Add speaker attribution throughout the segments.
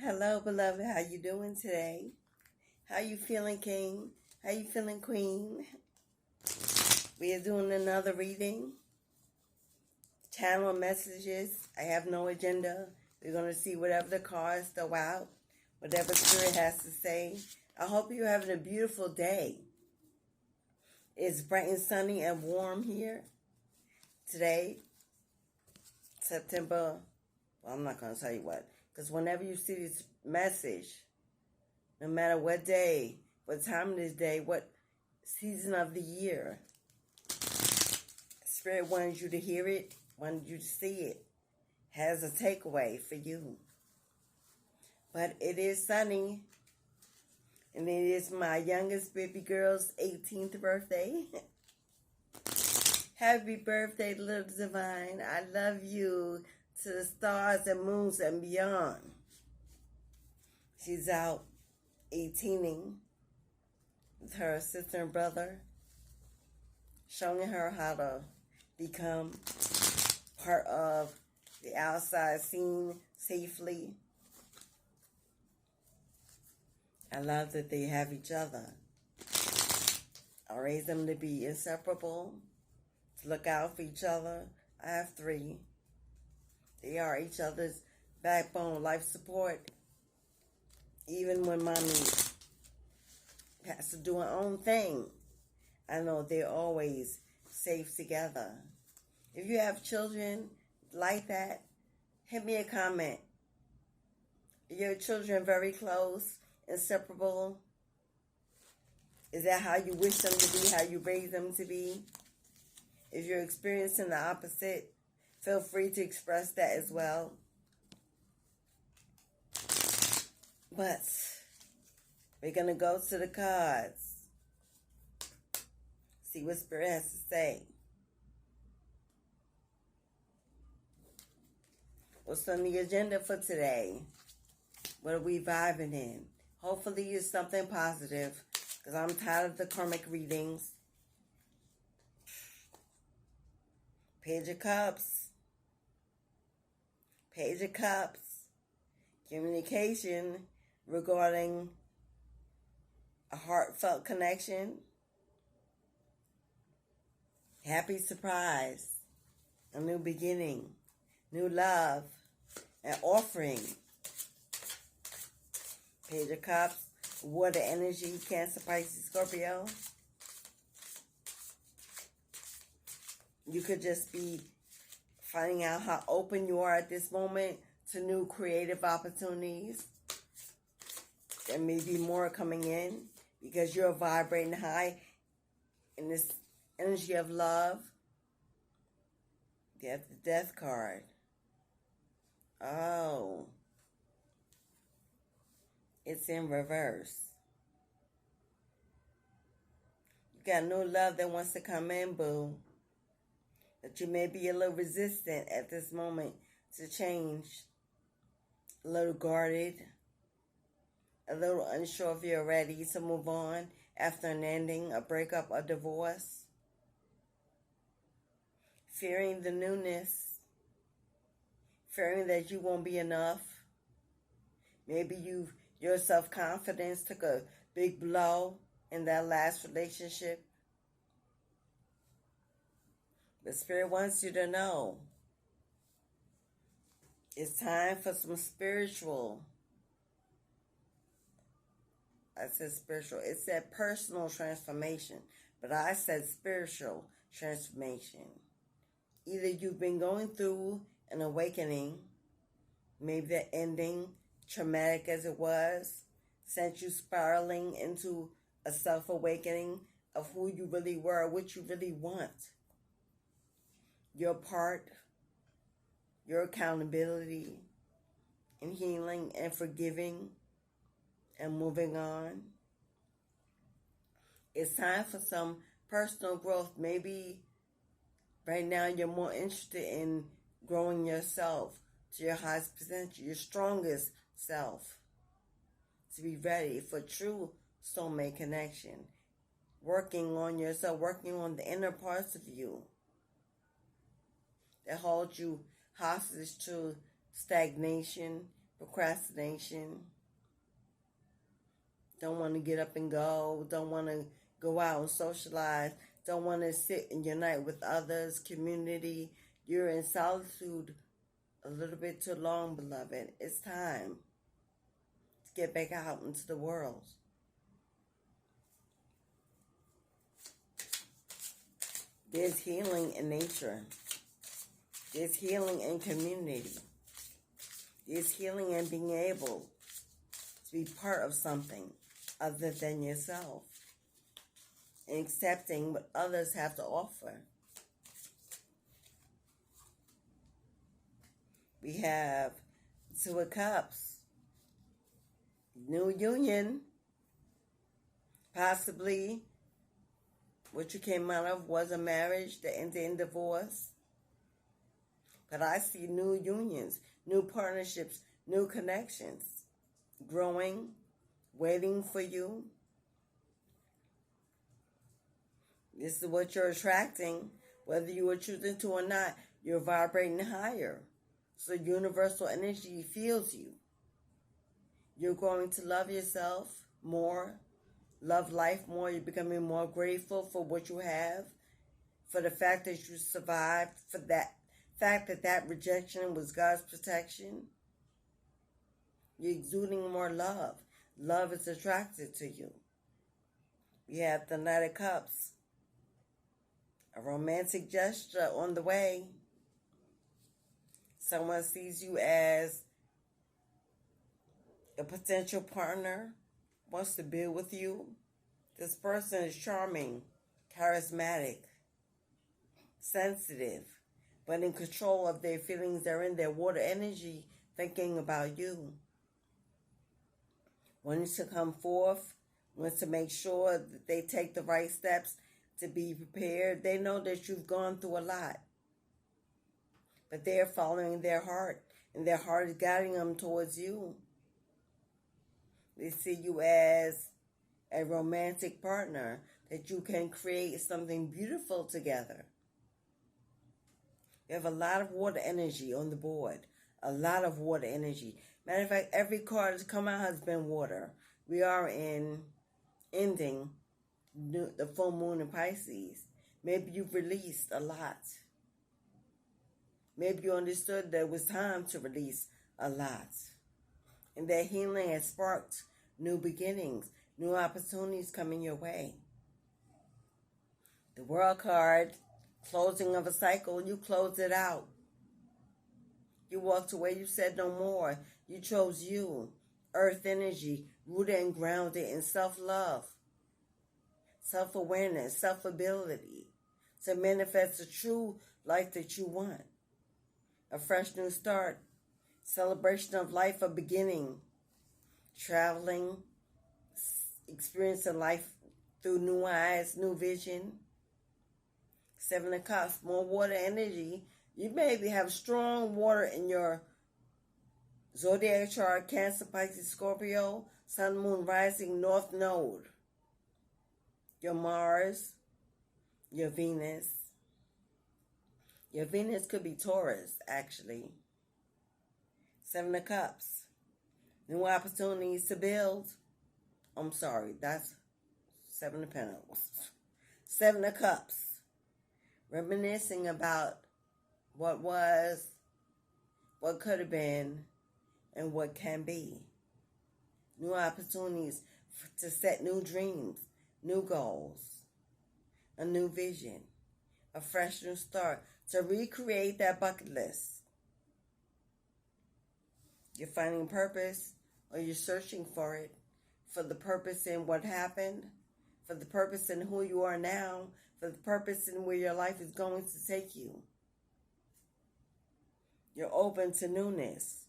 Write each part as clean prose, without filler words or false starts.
Speaker 1: Hello, beloved. How you doing today? How you feeling, King? How you feeling, Queen? We are doing another reading. Channel messages. I have no agenda. We're going to see whatever the cards throw out, whatever Spirit has to say. I hope you're having a beautiful day. It's bright and sunny and warm here today, September. Well, I'm not going to tell you what. Because whenever you see this message, no matter what day, what time of this day, what season of the year, Spirit wants you to hear it, wants you to see it, has a takeaway for you. But it is sunny, and it is my youngest baby girl's 18th birthday. Happy birthday, little Divine. I love you to the stars and moons and beyond. She's out 18ing with her sister and brother, showing her how to become part of the outside scene safely. I love that they have each other. I raised them to be inseparable, to look out for each other. I have 3. They are each other's backbone, life support. Even when mommy has to do her own thing, I know they're always safe together. If you have children like that, hit me a comment. Are your children very close, inseparable? Is that how you wish them to be, how you raise them to be? If you're experiencing the opposite, feel free to express that as well. But we're going to go to the cards. See what Spirit has to say. What's on the agenda for today? What are we vibing in? Hopefully it's something positive, because I'm tired of the karmic readings. Page of Cups. Page of Cups. Communication regarding a heartfelt connection. Happy surprise. A new beginning. New love. An offering. Page of Cups. Water energy. Cancer, Pisces, Scorpio. You could just be finding out how open you are at this moment to new creative opportunities. There may be more coming in because you're vibrating high in this energy of love. You have the Death card. Oh. It's in reverse. You got new love that wants to come in, boo. But you may be a little resistant at this moment to change. A little guarded. A little unsure if you're ready to move on after an ending, a breakup, a divorce. Fearing the newness. Fearing that you won't be enough. Maybe your self-confidence took a big blow in that last relationship. But Spirit wants you to know it's time for some spiritual. I said spiritual. It said personal transformation, but I said spiritual transformation. Either you've been going through an awakening, maybe the ending, traumatic as it was, sent you spiraling into a self-awakening of who you really were, what you really want. Your part, your accountability in healing and forgiving and moving on. It's time for some personal growth. Maybe right now you're more interested in growing yourself to your highest potential, your strongest self, to be ready for true soulmate connection. Working on yourself, working on the inner parts of you that hold you hostage to stagnation, procrastination, don't want to get up and go, don't want to go out and socialize, don't want to sit and unite with others, community. You're in solitude a little bit too long, beloved. It's time to get back out into the world. There's healing in nature. There's healing in community. There's healing in being able to be part of something other than yourself and accepting what others have to offer. We have Two of Cups, new union, possibly what you came out of was a marriage that ended in divorce. But I see new unions, new partnerships, new connections, growing, waiting for you. This is what you're attracting, whether you are choosing to or not. You're vibrating higher. So universal energy feels you. You're going to love yourself more, love life more. You're becoming more grateful for what you have, for the fact that you survived, for that fact that rejection was God's protection. You're exuding more love. Love is attracted to you. We have the Knight of Cups, a romantic gesture on the way. Someone sees you as a potential partner, wants to build with you. This person is charming, charismatic, sensitive, but in control of their feelings. They're in their water energy, thinking about you. Wanting to come forth, wants to make sure that they take the right steps to be prepared. They know that you've gone through a lot, but they're following their heart, and their heart is guiding them towards you. They see you as a romantic partner, that you can create something beautiful together. You have a lot of water energy on the board. A lot of water energy. Matter of fact, every card that's come out has been water. We are in ending the full moon in Pisces. Maybe you've released a lot. Maybe you understood that it was time to release a lot. And that healing has sparked new beginnings, new opportunities coming your way. The World card, closing of a cycle, you closed it out. You walked away, you said no more. You chose you, earth energy, rooted and grounded in self-love, self-awareness, self-ability to manifest the true life that you want. A fresh new start, celebration of life, a beginning, traveling, experiencing life through new eyes, new vision. Seven of Cups, more water energy. You maybe have strong water in your zodiac chart, Cancer, Pisces, Scorpio, Sun, Moon, Rising, North Node. Your Mars, your Venus. Your Venus could be Taurus, actually. Seven of Cups. New opportunities to build. I'm sorry, that's Seven of Pentacles. Seven of Cups. Reminiscing about what was, what could have been, and what can be. New opportunities to set new dreams, new goals, a new vision, a fresh new start, to recreate that bucket list. You're finding purpose, or you're searching for it, for the purpose in what happened, for the purpose in who you are now, for the purpose in where your life is going to take you. You're open to newness.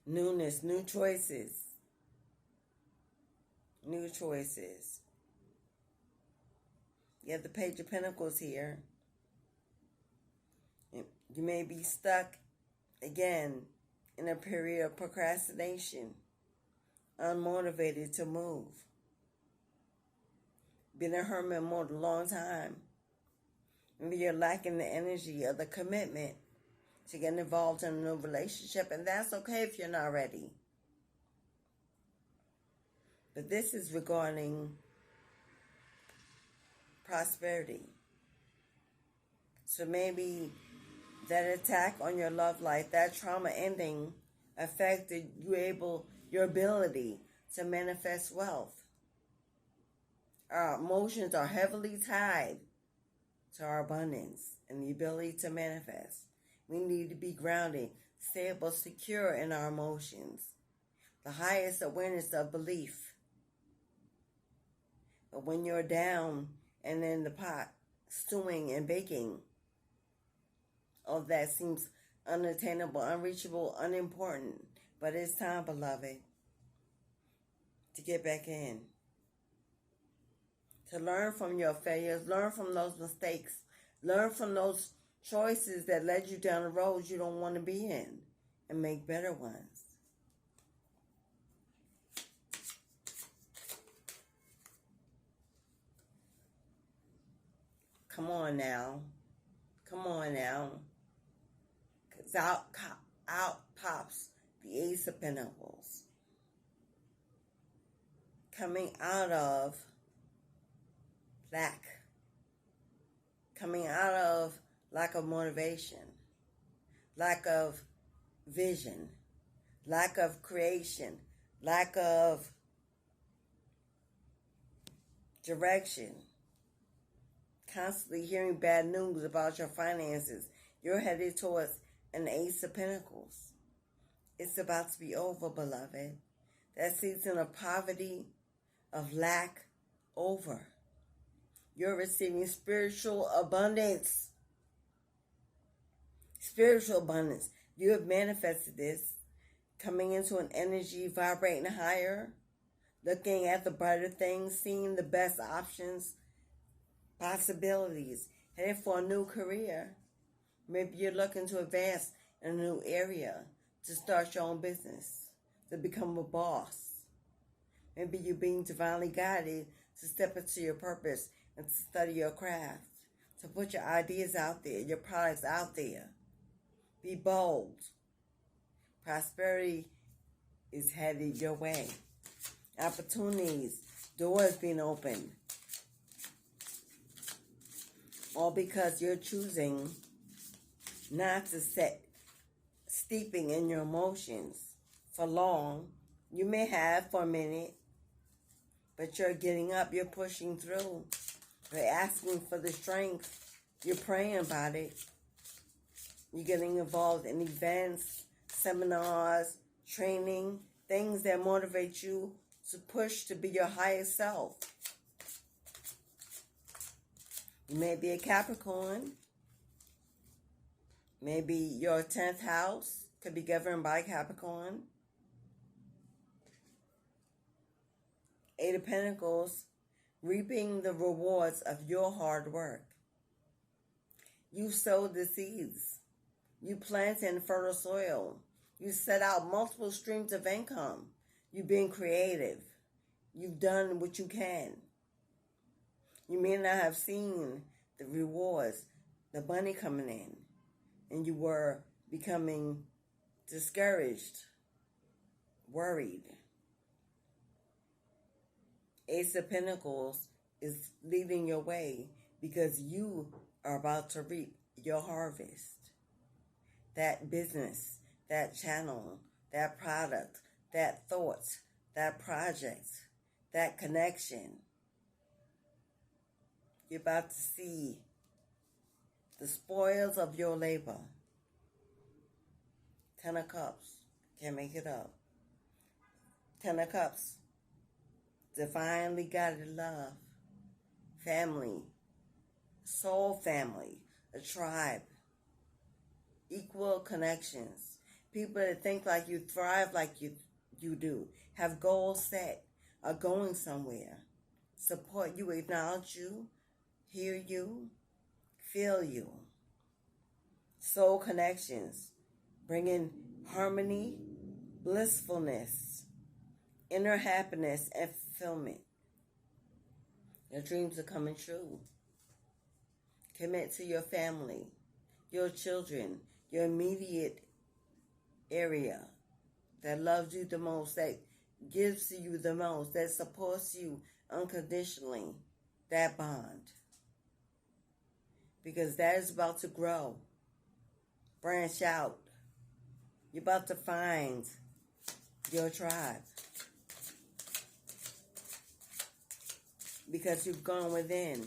Speaker 1: Newness, new choices. New choices. You have the Page of Pentacles here. You may be stuck, again, in a period of procrastination, unmotivated to move. Been in hermit mode a long time. Maybe you're lacking the energy or the commitment to get involved in a new relationship, and that's okay if you're not ready. But this is regarding prosperity. So maybe that attack on your love life, that trauma ending, affected your ability to manifest wealth. Our emotions are heavily tied to our abundance and the ability to manifest. We need to be grounded, stable, secure in our emotions. The highest awareness of belief. But when you're down and in the pot, stewing and baking, all that seems unattainable, unreachable, unimportant. But it's time, beloved, to get back in. To learn from your failures, learn from those mistakes, learn from those choices that led you down the road you don't want to be in, and make better ones. Come on now. Come on now. Because out pops the Ace of Pentacles. Coming out of lack. Coming out of lack of motivation. Lack of vision. Lack of creation. Lack of direction. Constantly hearing bad news about your finances. You're headed towards an Ace of Pentacles. It's about to be over, beloved. That season of poverty, of lack, over. You're receiving spiritual abundance. Spiritual abundance. You have manifested this. Coming into an energy vibrating higher. Looking at the brighter things. Seeing the best options. Possibilities. Headed for a new career. Maybe you're looking to advance in a new area. To start your own business. To become a boss. Maybe you're being divinely guided to step into your purpose and to study your craft. To put your ideas out there, your products out there. Be bold. Prosperity is headed your way. Opportunities, doors being opened. All because you're choosing not to steeping in your emotions for long. You may have for a minute, but you're getting up, you're pushing through. You're asking for the strength. You're praying about it. You're getting involved in events, seminars, training, things that motivate you to push to be your highest self. You may be a Capricorn. Maybe your 10th house could be governed by Capricorn. 8 of Pentacles, reaping the rewards of your hard work. You sowed the seeds. You planted in fertile soil. You set out multiple streams of income. You've been creative. You've done what you can. You may not have seen the rewards, the money coming in, and you were becoming discouraged, worried. Ace of Pentacles is leading your way because you are about to reap your harvest. That business, that channel, that product, that thought, that project, that connection. You're about to see the spoils of your labor. 10 of Cups. Can't make it up. 10 of Cups. Divinely guided love. Family. Soul family. A tribe. Equal connections. People that think like you, thrive like you do. Have goals set. Are going somewhere. Support you, acknowledge you. Hear you. Feel you. Soul connections. Bringing harmony, blissfulness, inner happiness, and fulfillment. Your dreams are coming true. Commit to your family, your children, your immediate area that loves you the most, that gives to you the most, that supports you unconditionally, that bond. Because that is about to grow, branch out. You're about to find your tribe. Because you've gone within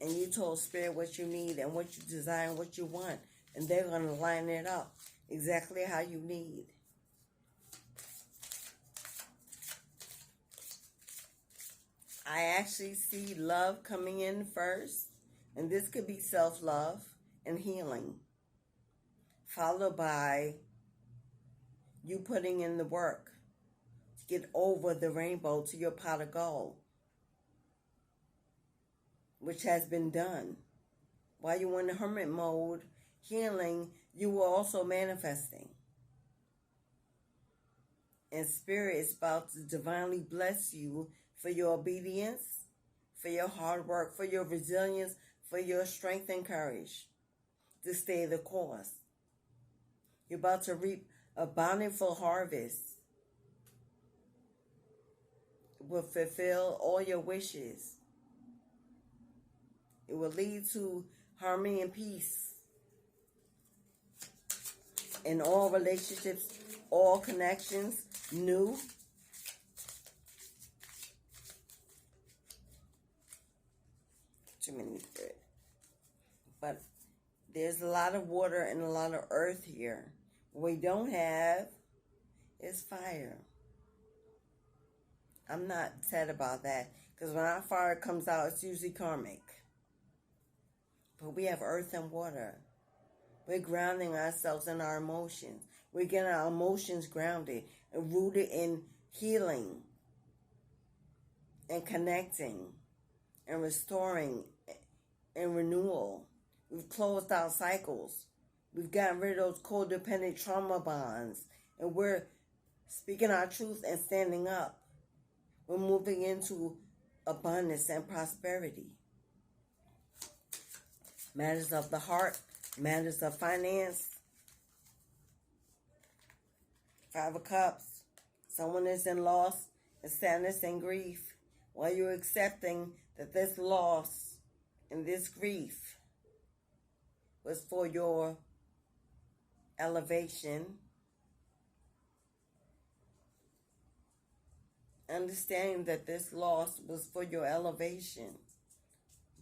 Speaker 1: and you told Spirit what you need and what you desire and what you want. And they're going to line it up exactly how you need. I actually see love coming in first. And this could be self-love and healing. Followed by you putting in the work to get over the rainbow to your pot of gold, which has been done. While you were in the hermit mode, healing, you were also manifesting. And Spirit is about to divinely bless you for your obedience, for your hard work, for your resilience, for your strength and courage to stay the course. You're about to reap a bountiful harvest. It will fulfill all your wishes. It will lead to harmony and peace in all relationships, all connections, new. Too many good. But there's a lot of water and a lot of earth here. What we don't have is fire. I'm not sad about that, because when our fire comes out, it's usually karmic. But we have earth and water. We're grounding ourselves in our emotions. We're getting our emotions grounded and rooted in healing and connecting and restoring and renewal. We've closed out cycles. We've gotten rid of those codependent trauma bonds. And we're speaking our truth and standing up. We're moving into abundance and prosperity. Matters of the heart, matters of finance. 5 of Cups. Someone is in loss and sadness and grief. While you're accepting that this loss and this grief was for your elevation, understanding that this loss was for your elevation,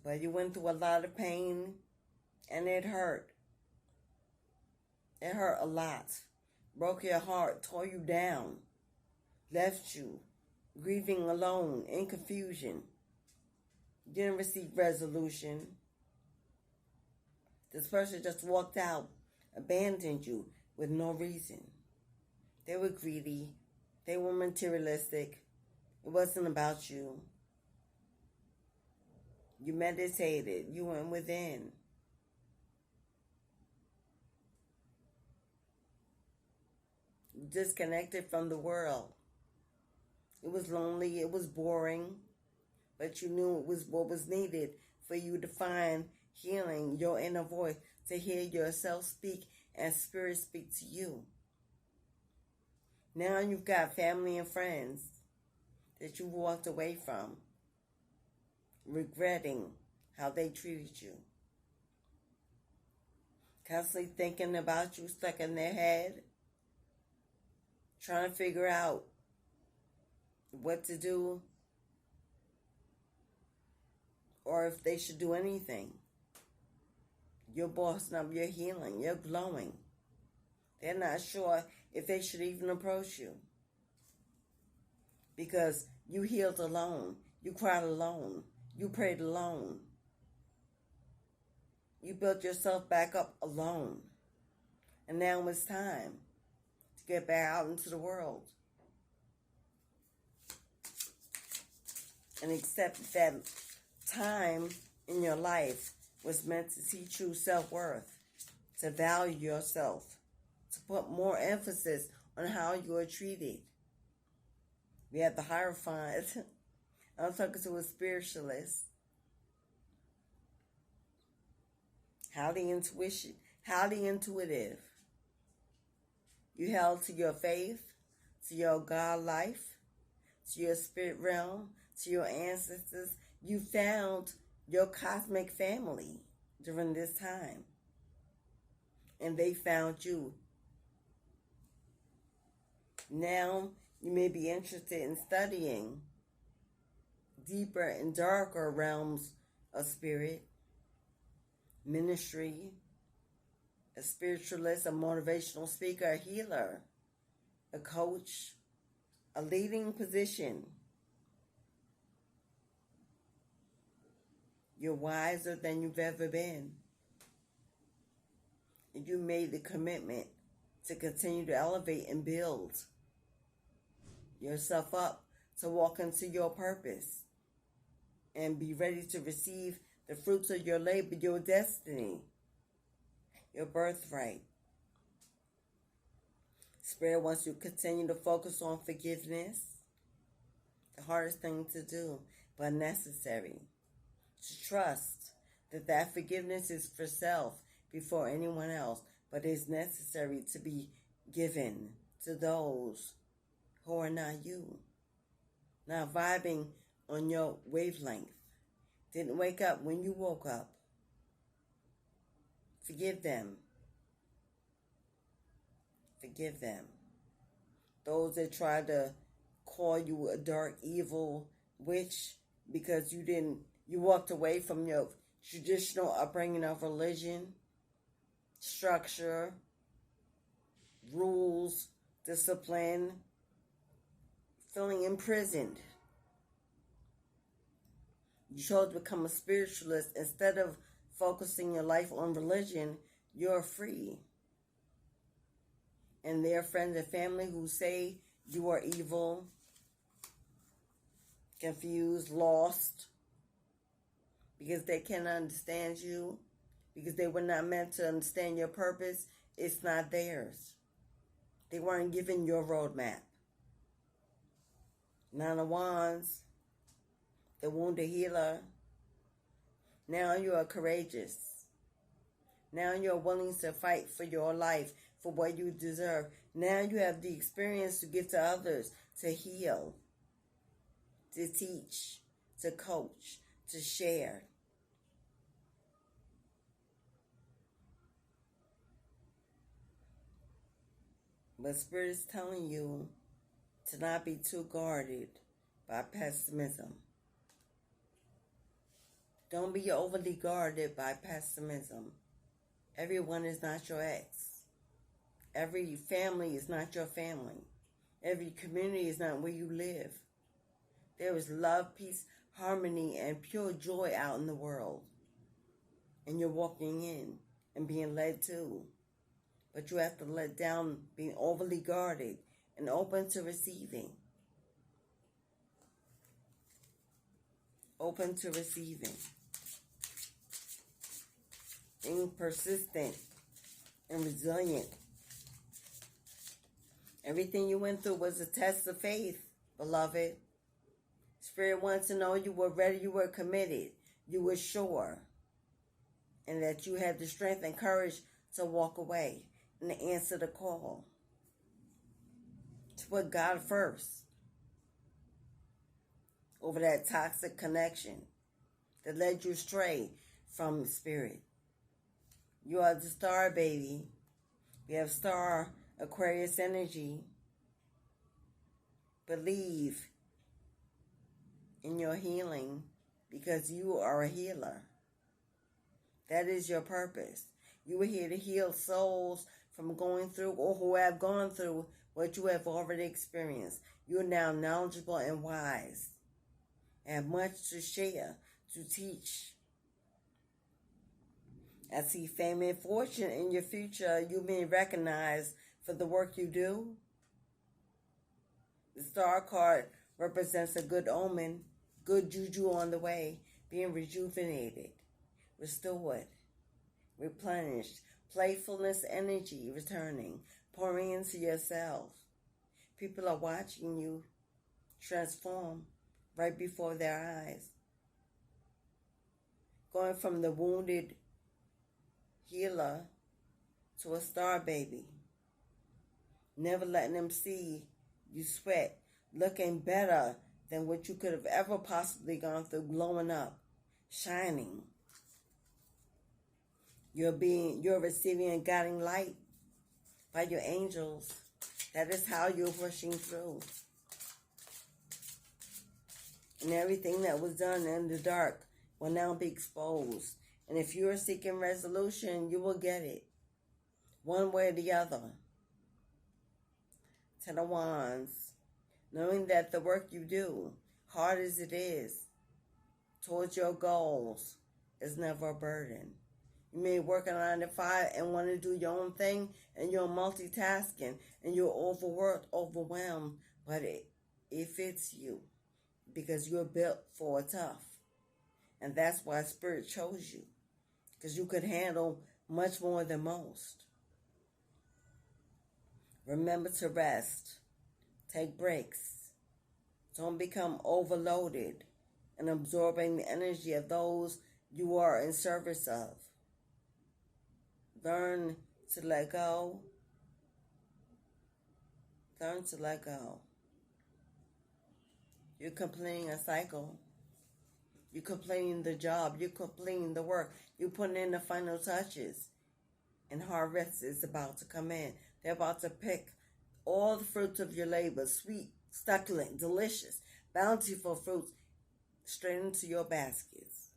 Speaker 1: but you went through a lot of pain and it hurt. It hurt a lot. Broke your heart, tore you down, left you grieving alone, in confusion. Didn't receive resolution. This person just walked out, abandoned you with no reason. They were greedy. They were materialistic. It wasn't about you. You meditated. You went within. You disconnected from the world. It was lonely. It was boring. But you knew it was what was needed for you to find healing, your inner voice, to hear yourself speak and Spirit speak to you. Now you've got family and friends that you walked away from, regretting how they treated you. Constantly thinking about you, stuck in their head, trying to figure out what to do or if they should do anything. You're bossing up, you're healing, you're glowing. They're not sure if they should even approach you. Because you healed alone. You cried alone. You prayed alone. You built yourself back up alone. And now it's time to get back out into the world. And accept that time in your life was meant to teach you self-worth, to value yourself, to put more emphasis on how you are treated. We have the Hierophant. I'm talking to a spiritualist. How the intuition, highly intuitive. You held to your faith, to your God life, to your spirit realm, to your ancestors. You found your cosmic family during this time. And they found you. Now you may be interested in studying deeper and darker realms of spirit, ministry, a spiritualist, a motivational speaker, a healer, a coach, a leading position. You're wiser than you've ever been. And you made the commitment to continue to elevate and build yourself up to walk into your purpose and be ready to receive the fruits of your labor, your destiny, your birthright. Spirit wants you to continue to focus on forgiveness. The hardest thing to do, but necessary. To trust that that forgiveness is for self before anyone else, but is necessary to be given to those who are not you. Not vibing on your wavelength. Didn't wake up when you woke up. Forgive them. Forgive them. Those that try to call you a dark, evil witch because you walked away from your traditional upbringing of religion, structure, rules, discipline, feeling imprisoned. You chose to become a spiritualist. Instead of focusing your life on religion, you're free. And there are friends and family who say you are evil, confused, lost, because they cannot understand you, because they were not meant to understand your purpose. It's not theirs. They weren't given your roadmap. Nine of Wands, the wounded healer. Now you are courageous. Now you're willing to fight for your life, for what you deserve. Now you have the experience to give to others, to heal, to teach, to coach, to share. But Spirit is telling you to not be too guarded by pessimism. Don't be overly guarded by pessimism. Everyone is not your ex. Every family is not your family. Every community is not where you live. There is love, peace, harmony, and pure joy out in the world. And you're walking in and being led to. But you have to let down being overly guarded and open to receiving. Open to receiving. Being persistent and resilient. Everything you went through was a test of faith, beloved. Spirit wants to know you were ready, you were committed, you were sure, and that you had the strength and courage to walk away and to answer the call. To put God first over that toxic connection that led you astray from Spirit. You are the star, baby. We have star Aquarius energy. Believe in your healing because you are a healer. That is your purpose. You are here to heal souls from going through or who have gone through what you have already experienced. You are now knowledgeable and wise and have much to share, to teach. I see fame and fortune in your future. You being recognized for the work you do. The star card represents a good omen, good juju on the way, being rejuvenated, restored, replenished, playfulness, energy returning, pouring into yourself. People are watching you transform right before their eyes. Going from the wounded healer to a star baby. Never letting them see you sweat, looking better than what you could have ever possibly gone through, glowing up, shining. You're receiving a guiding light by your angels. That is how you're pushing through. And everything that was done in the dark will now be exposed. And if you're seeking resolution, you will get it. One way or the other. Ten of Wands. Knowing that the work you do, hard as it is, towards your goals, is never a burden. You may work a 9 to 5 and want to do your own thing, and you're multitasking, and you're overworked, overwhelmed, but it fits you because you're built for tough. And that's why Spirit chose you, because you could handle much more than most. Remember to rest. Take breaks. Don't become overloaded and absorbing the energy of those you are in service of. Learn to let go. Learn to let go. You're completing a cycle. You're completing the job. You're completing the work. You're putting in the final touches. And harvest is about to come in. They're about to pick all the fruits of your labor, sweet, succulent, delicious, bountiful fruits, straight into your baskets.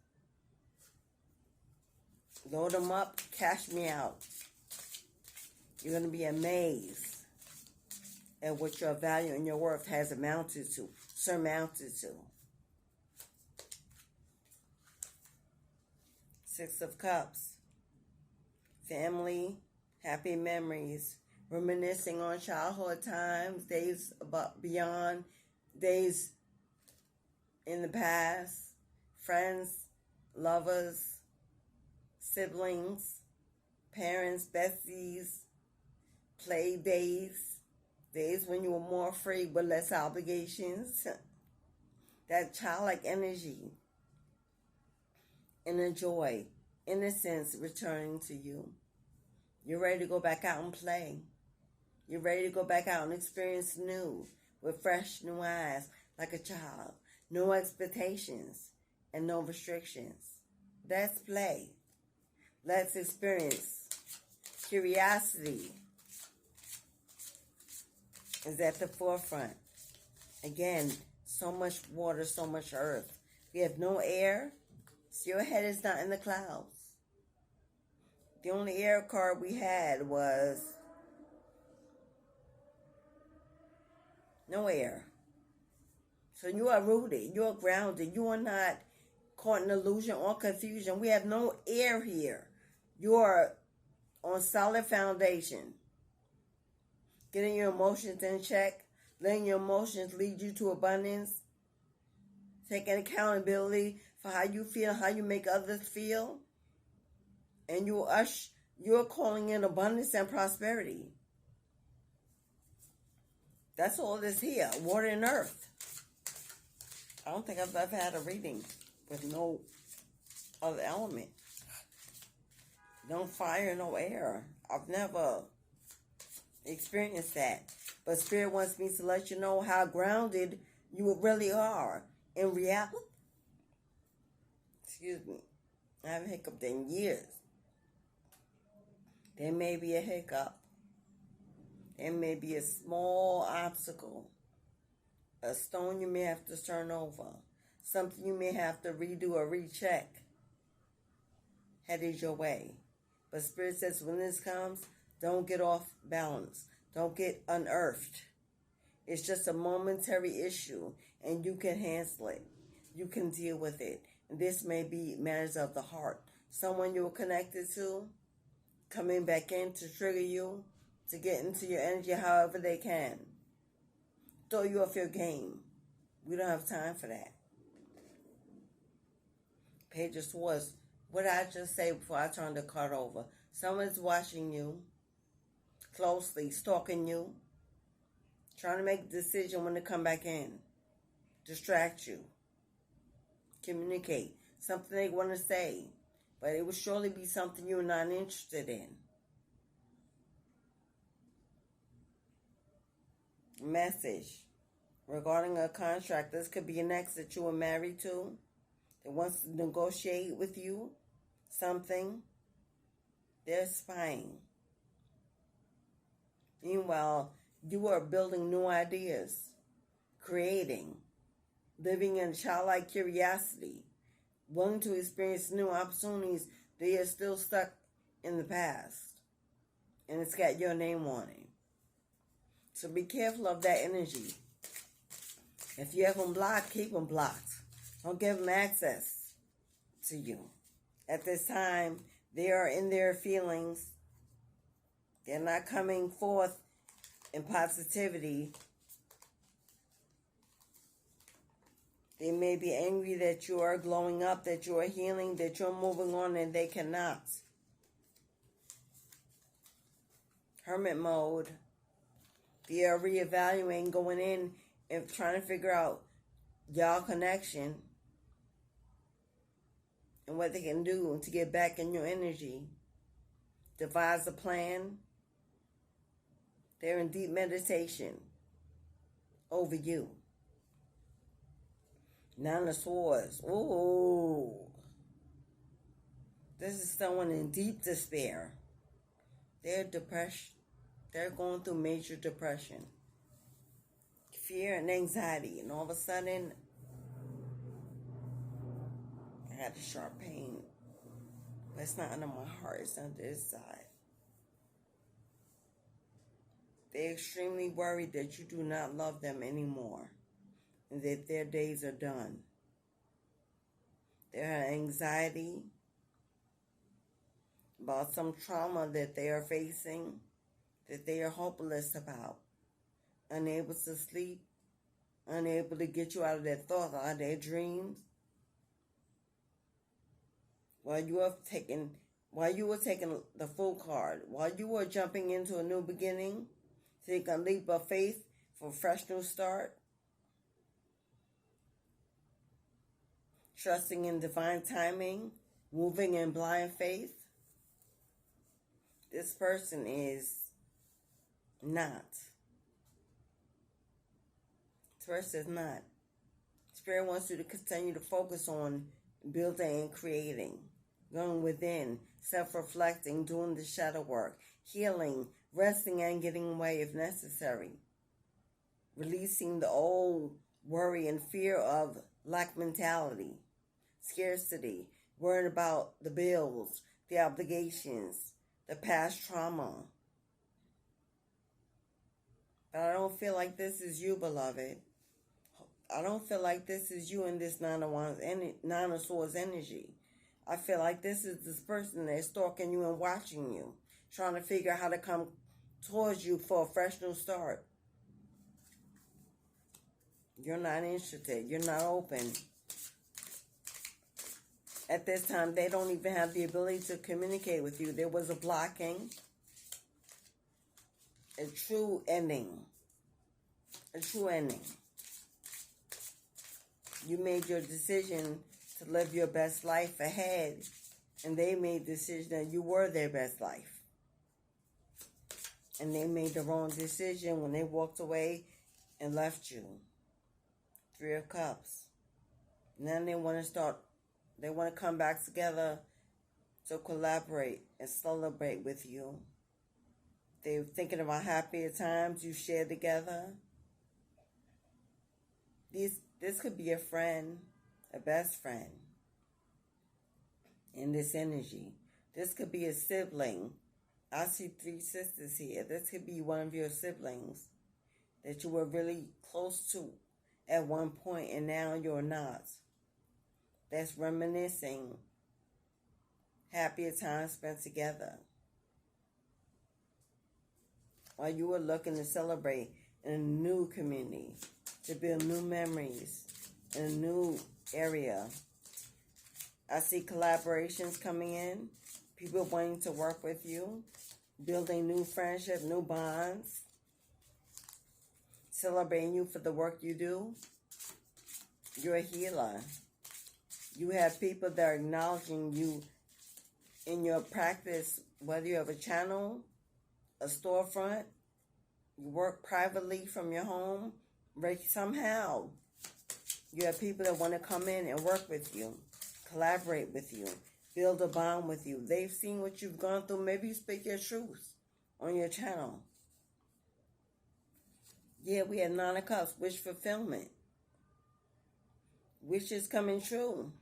Speaker 1: Load them up, cash me out. You're going to be amazed at what your value and your worth has amounted to, surmounted to. 6 of Cups. Family, happy memories, reminiscing on childhood times, days beyond, days in the past, friends, lovers, siblings, parents, besties, play days, days when you were more free with less obligations. That childlike energy, inner joy, innocence returning to you. You're ready to go back out and play. You're ready to go back out and experience new, with fresh new eyes, like a child. No expectations and no restrictions. Let's play. Let's experience. Curiosity is at the forefront. Again, so much water, so much earth. We have no air, so your head is not in the clouds. The only air card we had was no air. So you are rooted, you are grounded, you are not caught in illusion or confusion. We have no air here. You are on solid foundation. Getting your emotions in check, letting your emotions lead you to abundance, taking accountability for how you feel, how you make others feel, and you're calling in abundance and prosperity. That's all that's here, water and earth. I don't think I've ever had a reading with no other element. No fire, no air. I've never experienced that. But Spirit wants me to let you know how grounded you really are in reality. Excuse me. I haven't hiccuped in years. There may be a hiccup. There may be a small obstacle. A stone you may have to turn over. Something you may have to redo or recheck. Headed your way. But Spirit says when this comes, don't get off balance. Don't get unearthed. It's just a momentary issue, and you can handle it. You can deal with it. And this may be matters of the heart. Someone you're connected to, coming back in to trigger you, to get into your energy however they can. Throw you off your game. We don't have time for that. Page of Swords. What did I just say before I turn the card over? Someone's watching you closely, stalking you, trying to make a decision when to come back in, distract you, communicate, something they want to say, but it will surely be something you're not interested in. message regarding a contract. This could be an ex that you were married to that wants to negotiate with you something. They're spying. Meanwhile, you are building new ideas, creating, living in childlike curiosity, willing to experience new opportunities. They are still stuck in the past, and it's got your name on it. So be careful of that energy. If you have them blocked, keep them blocked. Don't give them access to you. At this time, they are in their feelings. They're not coming forth in positivity. They may be angry that you are glowing up, that you are healing, that you're moving on, and they cannot. Hermit mode. They are reevaluating, going in and trying to figure out y'all connection and what they can do to get back in your energy. Devise a plan. They're in deep meditation over you. Nine of Swords. Ooh. This is someone in deep despair. They're depressed. They're going through major depression, fear, and anxiety. And all of a sudden, I got a sharp pain. But it's not under my heart. It's under this side. They're extremely worried that you do not love them anymore, and that their days are done. They have anxiety about some trauma that they are facing, that they are hopeless about, unable to sleep, unable to get you out of their thoughts, out of their dreams. While you were taking the full card, while you were jumping into a new beginning, take a leap of faith for a fresh new start, trusting in divine timing, moving in blind faith. This person is not. This person is not. Spirit wants you to continue to focus on building and creating, going within, self-reflecting, doing the shadow work, healing, resting and getting away if necessary, releasing the old worry and fear of lack mentality, scarcity, worrying about the bills, the obligations, the past trauma. But I don't feel like this is you, beloved. I don't feel like this is you in this Nine of Swords energy. I feel like this is this person that's stalking you and watching you, trying to figure out how to come towards you for a fresh new start. You're not interested. You're not open. At this time, they don't even have the ability to communicate with you. There was a blocking. A true ending. A true ending. You made your decision to live your best life ahead, and they made the decision that you were their best life. And they made the wrong decision when they walked away and left you. Three of Cups. Now they want to come back together to collaborate and celebrate with you. They're thinking about happier times you shared together. This could be a friend, a best friend in this energy. This could be a sibling. I see three sisters here. This could be one of your siblings that you were really close to at one point and now you're not. That's reminiscing happier times spent together. While you were looking to celebrate in a new community, to build new memories in a new area. I see collaborations coming in, people wanting to work with you, building new friendship, new bonds, celebrating you for the work you do. You're a healer. You have people that are acknowledging you in your practice, whether you have a channel, a storefront, You work privately from your home. Somehow, you have people that want to come in and work with you, collaborate with you, build a bond with you. They've seen what you've gone through. Maybe you speak your truth on your channel. Yeah, we had Nine of Cups, wish fulfillment. Wishes coming true.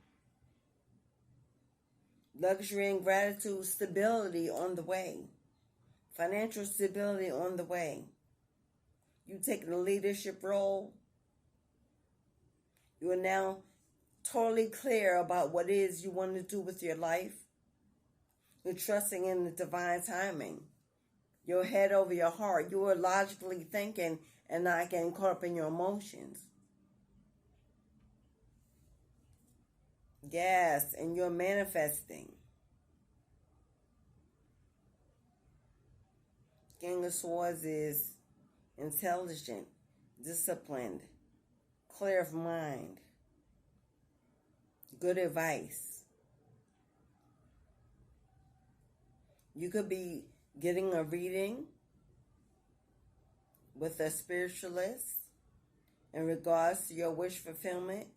Speaker 1: Luxury and gratitude, stability on the way. Financial stability on the way. You taking a leadership role. You are now totally clear about what it is you want to do with your life. You're trusting in the divine timing. Your head over your heart. You are logically thinking and not getting caught up in your emotions. Yes, and you're manifesting. King of Swords is intelligent, disciplined, clear of mind, good advice. You could be getting a reading with a spiritualist in regards to your wish fulfillment,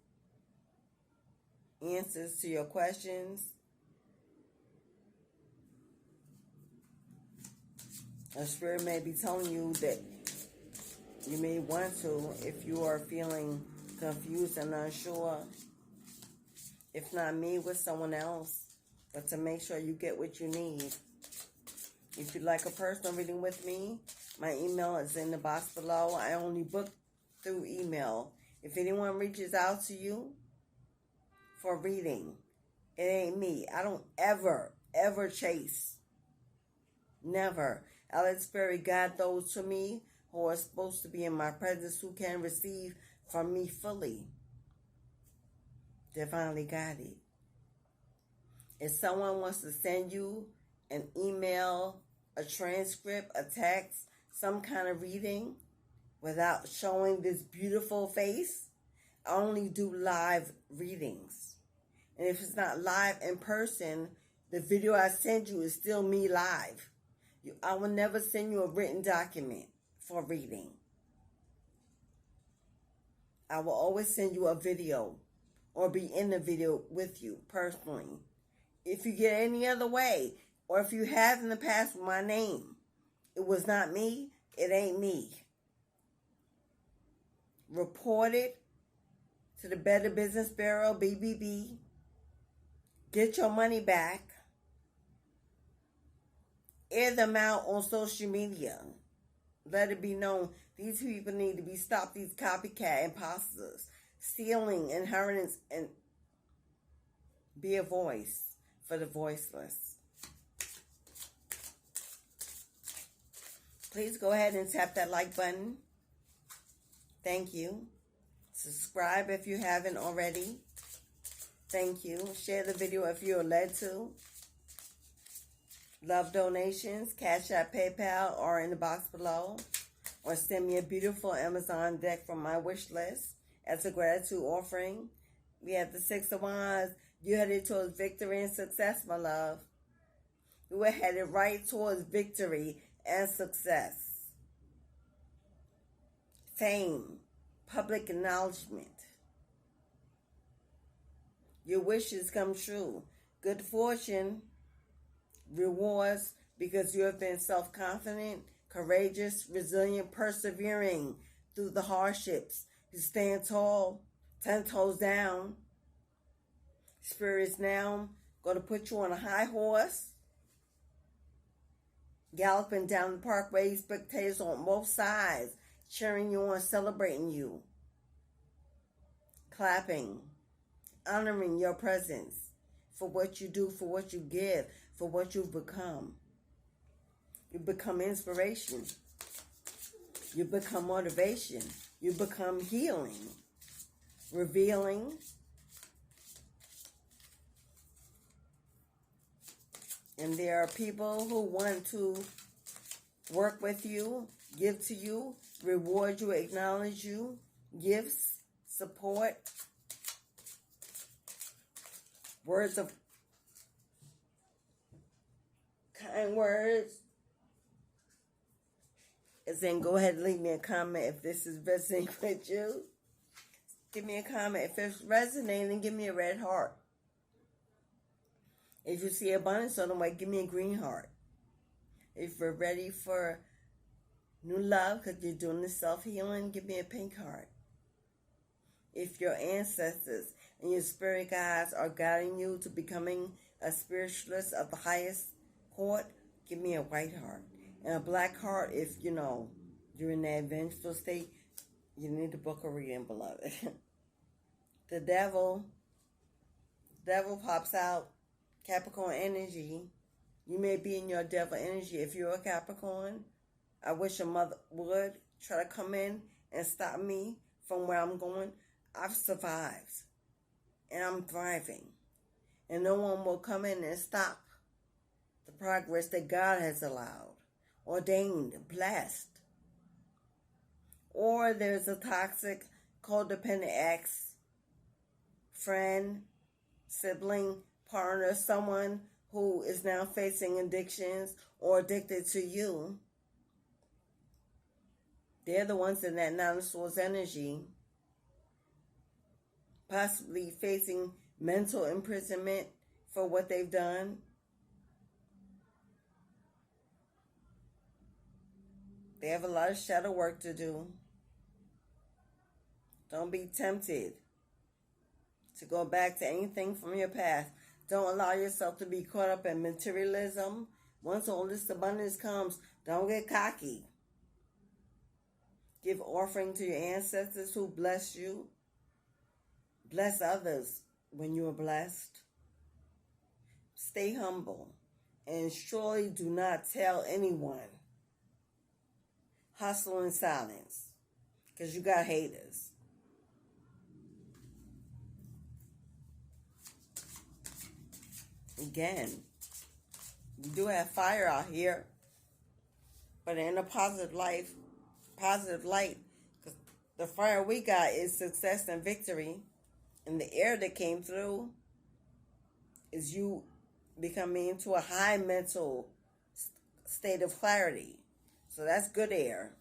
Speaker 1: answers to your questions. A spirit may be telling you that you may want to, if you are feeling confused and unsure, if not me, with someone else, but to make sure you get what you need. If you'd like a personal reading with me, my email is in the box below. I only book through email. If anyone reaches out to you for reading, it ain't me. I don't ever chase. Never. I let Spirit guide those to me who are supposed to be in my presence, who can receive from me fully. Divinely guided. If someone wants to send you an email, a transcript, a text, some kind of reading without showing this beautiful face, I only do live readings. And if it's not live in person, the video I send you is still me live. I will never send you a written document for reading. I will always send you a video or be in the video with you personally. If you get any other way, or if you have in the past with my name, it was not me, it ain't me. Report it to the Better Business Bureau, BBB. Get your money back. Air them out on social media. Let it be known these people need to be stopped, these copycat imposters, stealing inheritance, and be a voice for the voiceless. Please go ahead and tap that like button. Thank you. Subscribe if you haven't already. Thank you. Share the video if you're led to. Love donations, Cashapp, PayPal, or in the box below. Or send me a beautiful Amazon deck from my wish list as a gratitude offering. We have the Six of Wands. You're headed towards victory and success, my love. You are headed right towards victory and success. Fame, public acknowledgement. Your wishes come true. Good fortune, rewards, because you have been self-confident, courageous, resilient, persevering through the hardships. You stand tall, 10 toes down. Spirit is now going to put you on a high horse, galloping down the parkway, spectators on both sides, cheering you on, celebrating you, clapping, honoring your presence for what you do, for what you give, for what you've become. You become inspiration. You become motivation. You become healing, revealing. And there are people who want to work with you, give to you, reward you, acknowledge you, gifts, support, words of kind words, And then go ahead and leave me a comment if this is resonating with you. Give me a comment. If it's resonating, give me a red heart. If you see abundance on the way, give me a green heart. If you're ready for new love because you're doing the self-healing, give me a pink heart. If your ancestors and your spirit guides are guiding you to becoming a spiritualist of the highest court, give me a white heart. And a black heart if, you're in that vengeful state, you need to book a reading, beloved. The devil pops out, Capricorn energy. You may be in your devil energy. If you're a Capricorn, I wish your mother would try to come in and stop me from where I'm going. I've survived, and I'm thriving. And no one will come in and stop the progress that God has allowed, ordained, blessed. Or there's a toxic, codependent ex, friend, sibling, partner, someone who is now facing addictions or addicted to you. They're the ones in that Nine of Swords energy, possibly facing mental imprisonment for what they've done. They have a lot of shadow work to do. Don't be tempted to go back to anything from your past. Don't allow yourself to be caught up in materialism. Once all this abundance comes, don't get cocky. Give offering to your ancestors who blessed you. Bless others when you are blessed. Stay humble. And surely do not tell anyone. Hustle in silence. Because you got haters. Again, we do have fire out here, but in a positive light, because the fire we got is success and victory, and the air that came through is you becoming into a high mental state of clarity. So that's good air.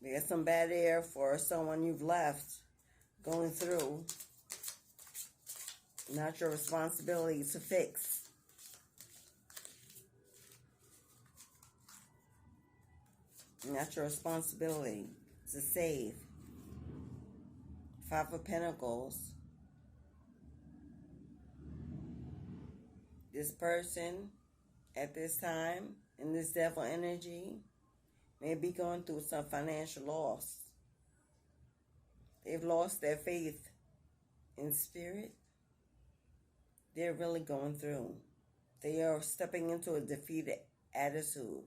Speaker 1: We got some bad air for someone you've left going through. Not your responsibility to fix. Not your responsibility to save. Five of Pentacles. This person at this time in this devil energy may be going through some financial loss. They've lost their faith in spirit. They're really going through. They are stepping into a defeated attitude.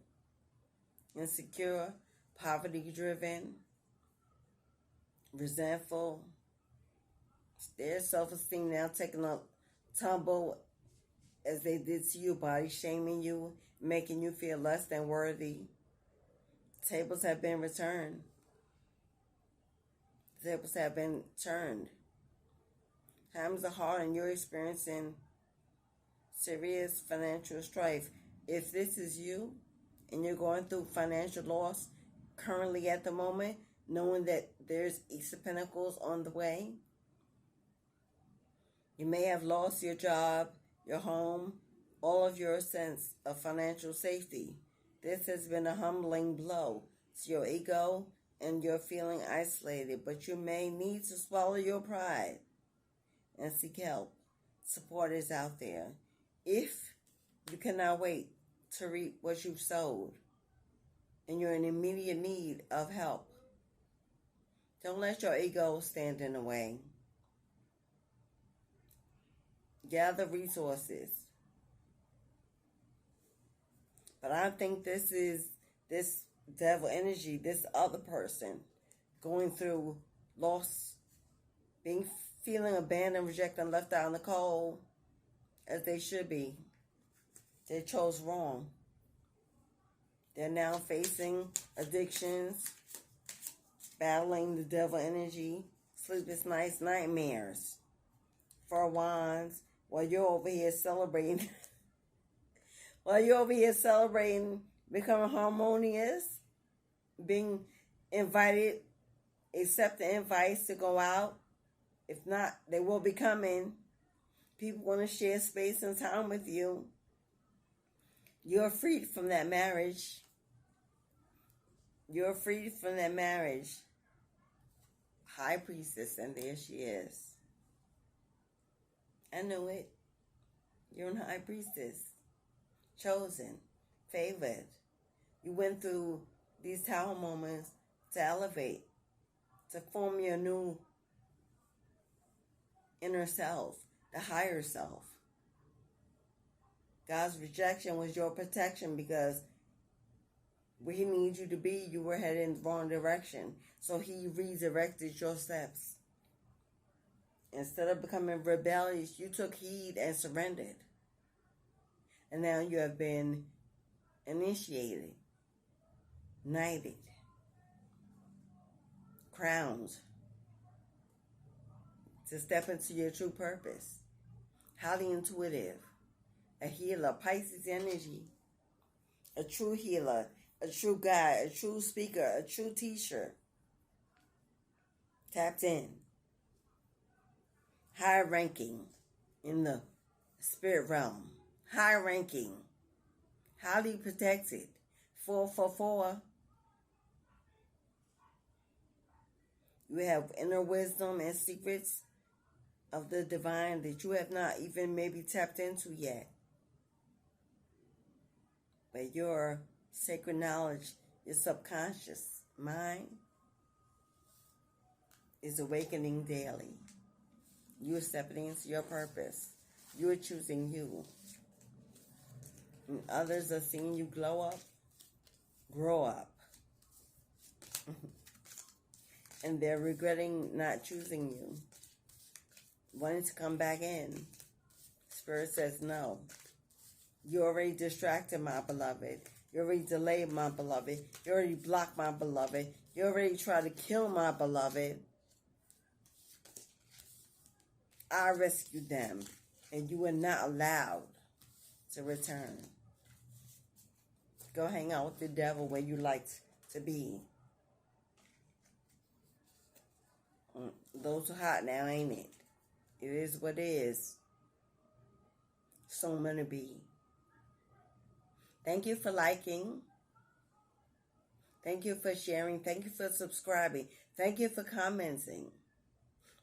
Speaker 1: Insecure, poverty-driven, resentful. Their self-esteem now taking a tumble as they did to you, body shaming you, making you feel less than worthy. Tables have been returned. Tables have been turned. Times are hard and you're experiencing serious financial strife. If this is you and you're going through financial loss currently at the moment, knowing that there's Ace of Pentacles on the way, you may have lost your job, your home, all of your sense of financial safety. This has been a humbling blow to your ego and you're feeling isolated, but you may need to swallow your pride and seek help. Support is out there. If you cannot wait to reap what you've sowed and you're in immediate need of help, don't let your ego stand in the way. Gather resources. But I think this devil energy, this other person going through loss, feeling abandoned, rejected, and left out in the cold, as they should be. They chose wrong. They're now facing addictions, battling the devil energy, sleepless nights, nightmares, 4 wands, while you're over here celebrating While you're over here celebrating, becoming harmonious, being invited, accept the invites to go out. If not, they will be coming. People want to share space and time with you. You're freed from that marriage. You're freed from that marriage. High priestess, and there she is. I knew it. You're a high priestess. Chosen. Favored. You went through these tower moments to elevate. To form your new inner self. The higher self. God's rejection was your protection because where He needs you to be, you were headed in the wrong direction. So He redirected your steps. Instead of becoming rebellious, you took heed and surrendered. And now you have been initiated, knighted, crowned to step into your true purpose. Highly intuitive, a healer, Pisces energy, a true healer, a true guide, a true speaker, a true teacher. Tapped in. High ranking in the spirit realm. High ranking. Highly protected. 444. You have inner wisdom and secrets of the divine that you have not even maybe tapped into yet. But your sacred knowledge, your subconscious mind is awakening daily. You are stepping into your purpose. You are choosing you. And others are seeing you glow up, grow up. And they're regretting not choosing you. Wanting to come back in. Spirit says no. You already distracted, my beloved. You already delayed, my beloved. You already blocked, my beloved. You already tried to kill, my beloved. I rescued them, and you were not allowed to return. Go hang out with the devil where you like to be. Those are hot now, ain't it? It is what it is. So I'm going to be. Thank you for liking. Thank you for sharing. Thank you for subscribing. Thank you for commenting.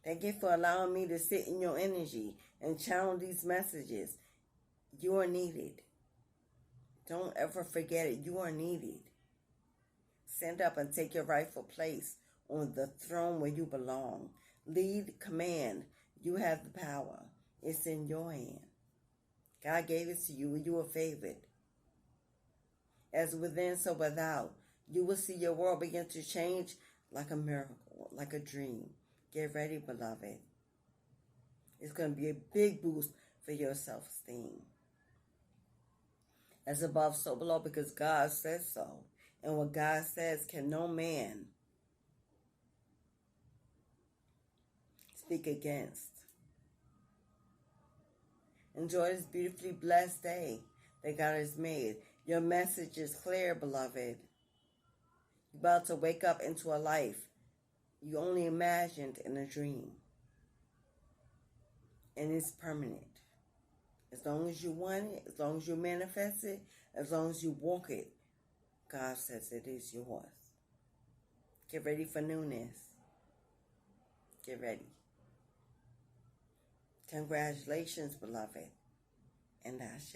Speaker 1: Thank you for allowing me to sit in your energy and channel these messages. You are needed. Don't ever forget it. You are needed. Stand up and take your rightful place on the throne where you belong. Lead, command. You have the power. It's in your hand. God gave it to you and you are favored. As within, so without. You will see your world begin to change like a miracle, like a dream. Get ready, beloved. It's going to be a big boost for your self-esteem. As above, so below, because God says so. And what God says can no man speak against. Enjoy this beautifully blessed day that God has made. Your message is clear, beloved. You're about to wake up into a life you only imagined in a dream. And it's permanent. As long as you want it, as long as you manifest it, as long as you walk it, God says it is yours. Get ready for newness. Get ready. Congratulations, beloved. And Ashe.